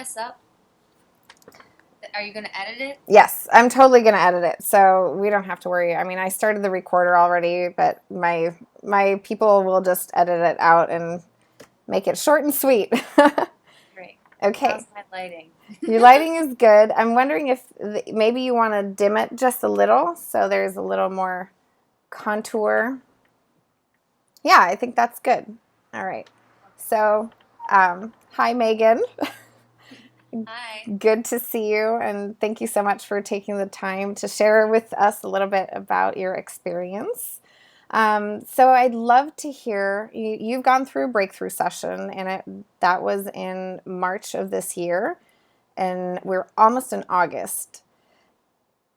mess up, are you going to edit it? Yes, I'm totally going to edit it, so we don't have to worry. I mean, I started the recorder already, but my people will just edit it out and make it short and sweet. Great. Okay. How's my lighting? Your lighting is good. I'm wondering if maybe you want to dim it just a little so there's a little more contour. Yeah, I think that's good. All right. So, hi, Megan. Hi. Good to see you, and thank you so much for taking the time to share with us a little bit about your experience. So I'd love to hear you've gone through a breakthrough session, and that was in March of this year, and we're almost in August.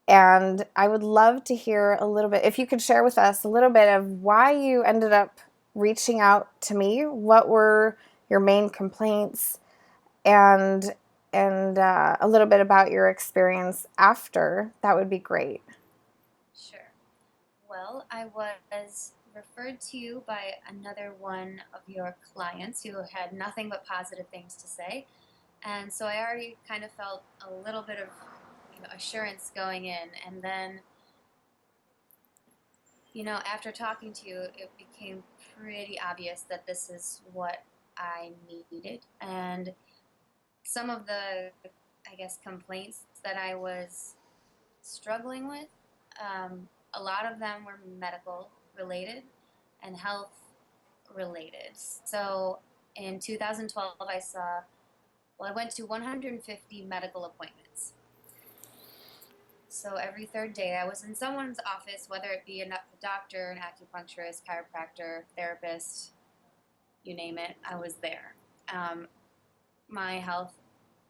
And I would love to hear a little bit, if you could share with us a little bit of why you ended up reaching out to me. What were your main complaints, and a little bit about your experience after. That would be great. Sure. Well, I was referred to you by another one of your clients who had nothing but positive things to say. And so I already kind of felt a little bit of assurance going in. And then, after talking to you, it became pretty obvious that this is what I needed. And some of the, I guess, complaints that I was struggling with, a lot of them were medical related and health related. So in 2012, I went to 150 medical appointments. So every third day, I was in someone's office, whether it be a doctor, an acupuncturist, chiropractor, therapist, you name it, I was there. My health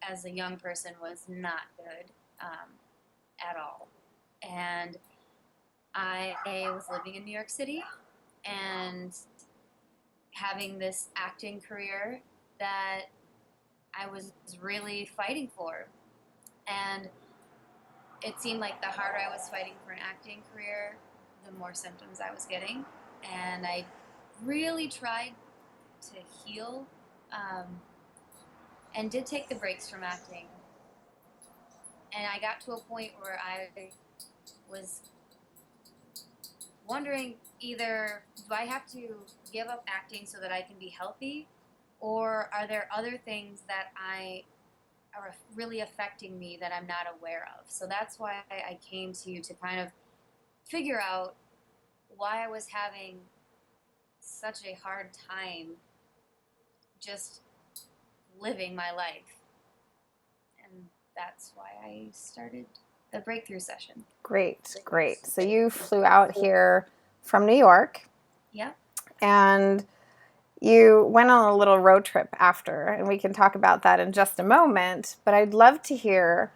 as a young person was not good at all. And I was living in New York City and having this acting career that I was really fighting for. And it seemed like the harder I was fighting for an acting career, the more symptoms I was getting. And I really tried to heal, and did take the breaks from acting. And I got to a point where I was wondering, either do I have to give up acting so that I can be healthy, or are there other things that are really affecting me that I'm not aware of? So that's why I came to you, to kind of figure out why I was having such a hard time just living my life. And that's why I started the breakthrough session. Great, great. So you flew out here from New York. Yeah. And you went on a little road trip after, and we can talk about that in just a moment. But I'd love to hear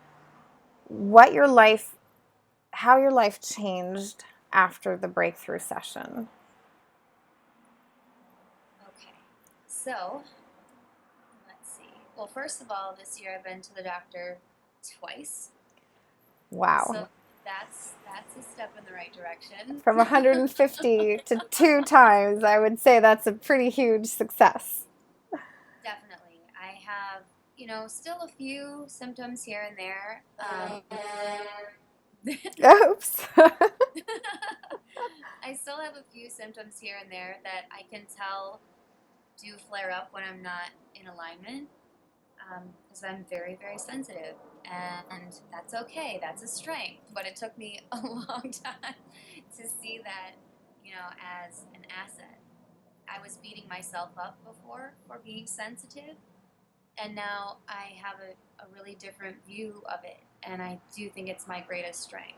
how your life changed after the breakthrough session. Okay. So, let's see. Well, first of all, this year I've been to the doctor twice. Wow. So that's a step in the right direction. From 150 to 2 times, I would say that's a pretty huge success. Definitely. I have, still a few symptoms here and there. Oops. I still have a few symptoms here and there that I can tell do flare up when I'm not in alignment, because I'm very, very sensitive. And that's okay. That's a strength. But it took me a long time to see that, as an asset. I was beating myself up before for being sensitive, and now I have a really different view of it. And I do think it's my greatest strength.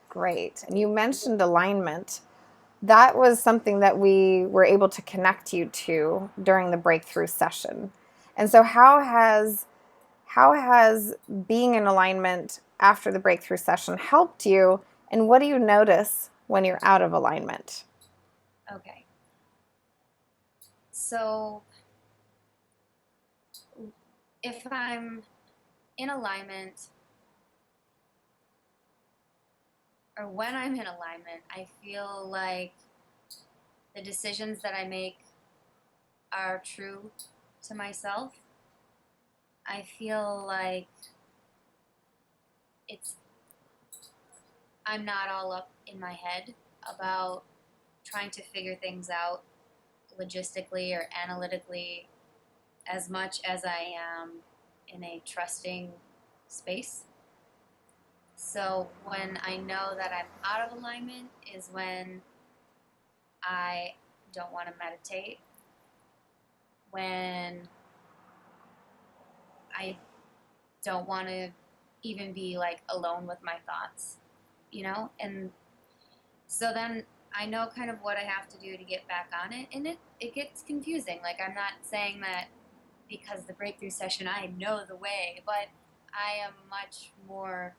Great. And you mentioned alignment. That was something that we were able to connect you to during the breakthrough session. And so how has being in alignment after the breakthrough session helped you, and what do you notice when you're out of alignment? Okay. So if I'm in alignment, or when I'm in alignment, I feel like the decisions that I make are true to myself. I feel like it's I'm not all up in my head about trying to figure things out logistically or analytically as much as I am in a trusting space. So when I know that I'm out of alignment is when I don't want to meditate, when I don't want to even be like alone with my thoughts, And so then I know kind of what I have to do to get back on it, and it gets confusing. Like, I'm not saying that because the breakthrough session I know the way, but I am much more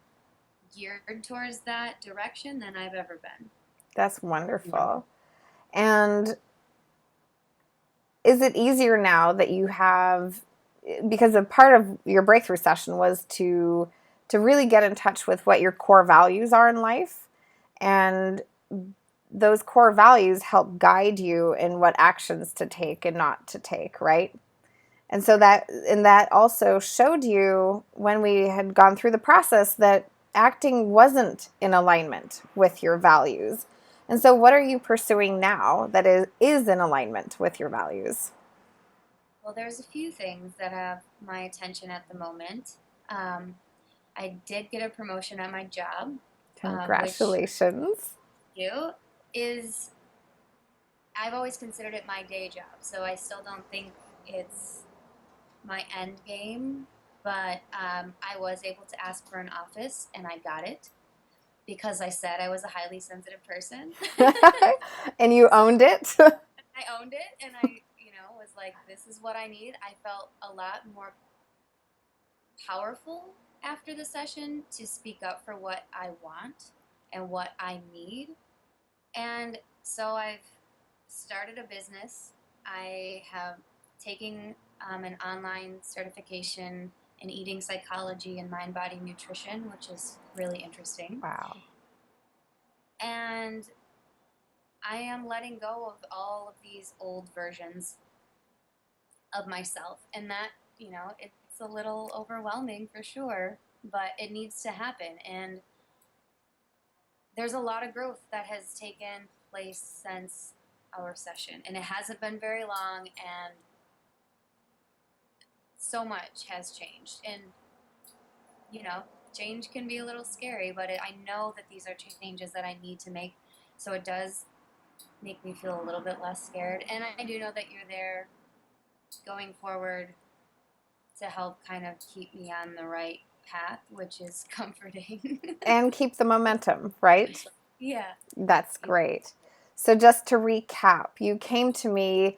geared towards that direction than I've ever been. That's wonderful. And is it easier now that you have, because a part of your breakthrough session was to really get in touch with what your core values are in life, and those core values help guide you in what actions to take and not to take, right? And so that also showed you when we had gone through the process that acting wasn't in alignment with your values. And so what are you pursuing now that is in alignment with your values? Well, there's a few things that have my attention at the moment. I did get a promotion at my job, which Congratulations. you is I've always considered it my day job, so I still don't think it's my end game. But I was able to ask for an office, and I got it because I said I was a highly sensitive person. And you owned it? I owned it, and I, was like, this is what I need. I felt a lot more powerful after the session to speak up for what I want and what I need. And so I've started a business. I have taken an online certification in eating psychology and mind body nutrition, which is really interesting. Wow. And I am letting go of all of these old versions of myself. And that, it's a little overwhelming for sure, but it needs to happen. And there's a lot of growth that has taken place since our session. And it hasn't been very long, and so much has changed. And, change can be a little scary, but I know that these are changes that I need to make. So it does make me feel a little bit less scared. And I do know that you're there going forward to help kind of keep me on the right path, which is comforting. And keep the momentum, right? Yeah. That's great. So just to recap, you came to me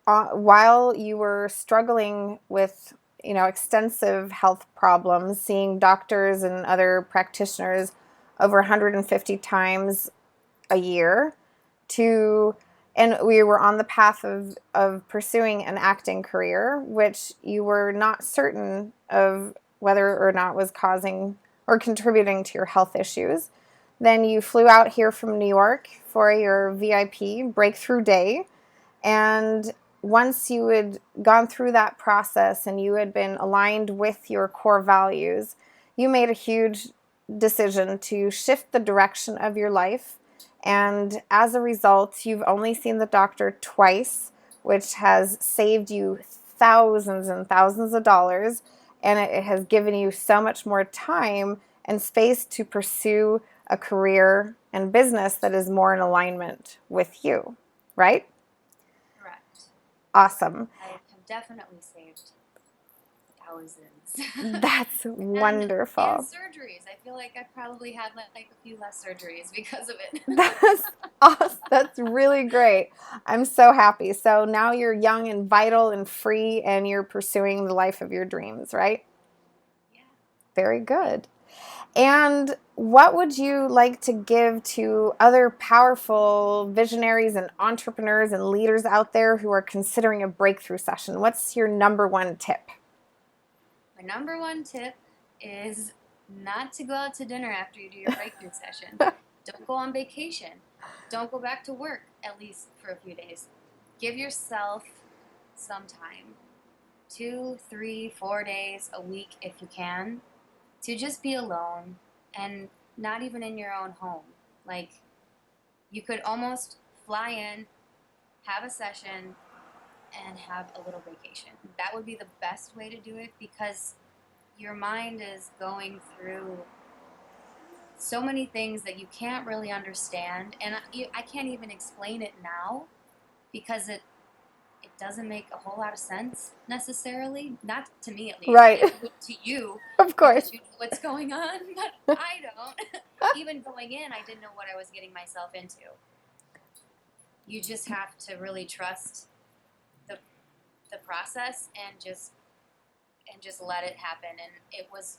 while you were struggling with, extensive health problems, seeing doctors and other practitioners over 150 times a year, and we were on the path of pursuing an acting career, which you were not certain of whether or not was causing or contributing to your health issues. Then you flew out here from New York for your VIP breakthrough day. And once you had gone through that process and you had been aligned with your core values, you made a huge decision to shift the direction of your life. And as a result, you've only seen the doctor twice, which has saved you thousands and thousands of dollars. And it has given you so much more time and space to pursue a career and business that is more in alignment with you, right? Correct. Awesome. I have definitely saved thousands. That's wonderful. And surgeries. I feel like I probably had like a few less surgeries because of it. That's awesome. That's really great. I'm so happy. So now you're young and vital and free, and you're pursuing the life of your dreams, right? Yeah. Very good. And what would you like to give to other powerful visionaries and entrepreneurs and leaders out there who are considering a breakthrough session? What's your number one tip? My number one tip is not to go out to dinner after you do your breakthrough session. Don't go on vacation. Don't go back to work, at least for a few days. Give yourself some time 2, 3, 4 days a week if you can, to just be alone and not even in your own home. Like, you could almost fly in, have a session, and have a little vacation. That would be the best way to do it, because your mind is going through so many things that you can't really understand, and I can't even explain it now, because it doesn't make a whole lot of sense necessarily, not to me at least. Right. It would to you, Of course. because you know what's going on, but I don't. Even going in, I didn't know what I was getting myself into. You just have to really trust the process and just let it happen. And it was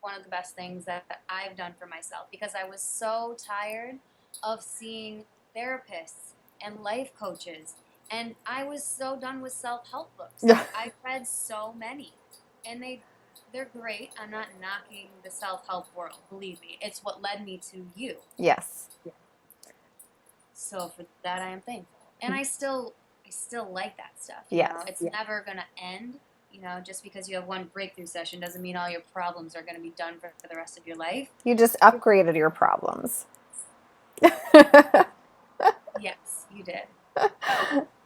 one of the best things that I've done for myself, because I was so tired of seeing therapists and life coaches, and I was so done with self-help books. Yeah. I've read so many, and they're great. I'm not knocking the self-help world, believe me. It's what led me to you. Yes. So for that, I am thankful. And I still like that stuff. Yes. It's never going to end. Just because you have one breakthrough session doesn't mean all your problems are going to be done for the rest of your life. You just upgraded your problems. Yes, you did.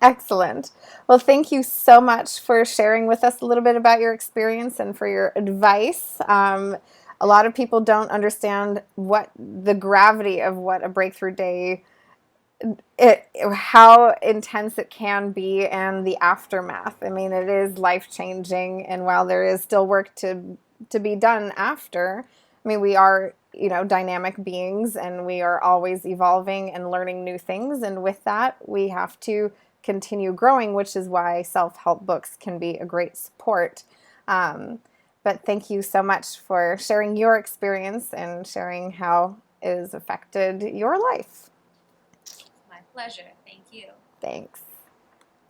Excellent. Well, thank you so much for sharing with us a little bit about your experience and for your advice. A lot of people don't understand what the gravity of what a breakthrough day, how intense it can be, and the aftermath. I mean, it is life-changing, and while there is still work to be done after, I mean, we are, dynamic beings, and we are always evolving and learning new things, and with that, we have to continue growing, which is why self-help books can be a great support. But thank you so much for sharing your experience and sharing how it has affected your life. My pleasure. Thank you. Thanks.